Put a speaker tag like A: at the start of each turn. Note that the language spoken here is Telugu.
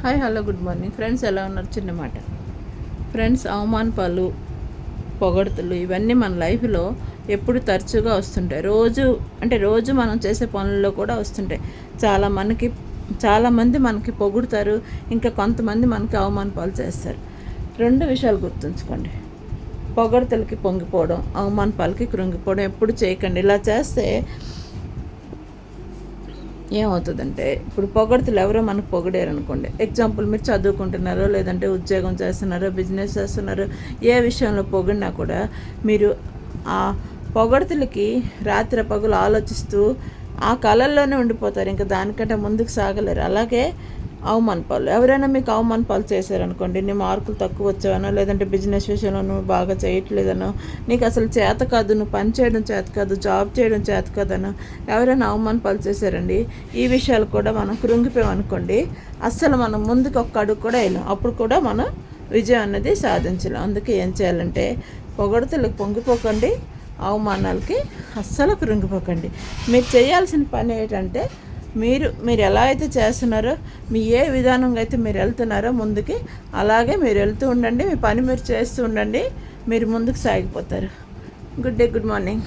A: Hi hello good morning friends, ఎలా ఉన్నారు? చిన్న మాట ఫ్రెండ్స్, అవమానపాలు, పొగడ్తలు ఇవన్నీ మన లైఫ్లో ఎప్పుడు తరచుగా వస్తుంటాయి. రోజు మనం చేసే పనుల్లో కూడా వస్తుంటాయి. చాలామంది మనకి పొగుడుతారు, ఇంకా కొంతమంది మనకి అవమానపాలు చేస్తారు. రెండు విషయాలు గుర్తుంచుకోండి. పొగడ్తలకి పొంగిపోవడం, అవమానపాలకి కృంగిపోవడం ఎప్పుడు చేయకండి. ఇలా చేస్తే ఏమవుతుందంటే, ఇప్పుడు పొగడ్తలు ఎవరో మనకు పొగిడారు అనుకోండి. ఎగ్జాంపుల్, మీరు చదువుకుంటున్నారో, లేదంటే ఉద్యోగం చేస్తున్నారో, బిజినెస్ చేస్తున్నారో, ఏ విషయంలో పొగిడినా కూడా మీరు ఆ పొగడ్తలకి రాత్రి పగులు ఆలోచిస్తూ ఆ కళల్లోనే ఉండిపోతారు. ఇంకా దానికంటే ముందుకు సాగలేరు. అలాగే అవమానపాలు, ఎవరైనా మీకు అవమానపాలు చేశారనుకోండి, నీ మార్కులు తక్కువ వచ్చావనో, లేదంటే బిజినెస్ విషయంలో నువ్వు బాగా చేయట్లేదనో, నీకు అసలు చేత కాదు, నువ్వు పని చేయడం చేత కాదు, జాబ్ చేయడం చేత కాదనో ఎవరైనా అవమానపాలు చేశారండి, ఈ విషయాలు కూడా మనం కృంగిపోయామనుకోండి, అస్సలు మనం ముందుకు ఒక్క అడుగు కూడా వెళ్ళాం. అప్పుడు కూడా మనం విజయం అన్నది సాధించలేం. అందుకే ఏం చేయాలంటే, పొగడ్తలకు పొంగిపోకండి, అవమానాలకి అస్సలు కృంగిపోకండి. మీరు చేయాల్సిన పని ఏంటంటే, మీరు ఎలా అయితే చేస్తున్నారో, మీ ఏ విధానంగా అయితే మీరు వెళ్తున్నారో ముందుకి, అలాగే మీరు వెళ్తూ ఉండండి. మీ పని మీరు చేస్తూ ఉండండి. మీరు ముందుకు సాగిపోతారు. Good day, good morning.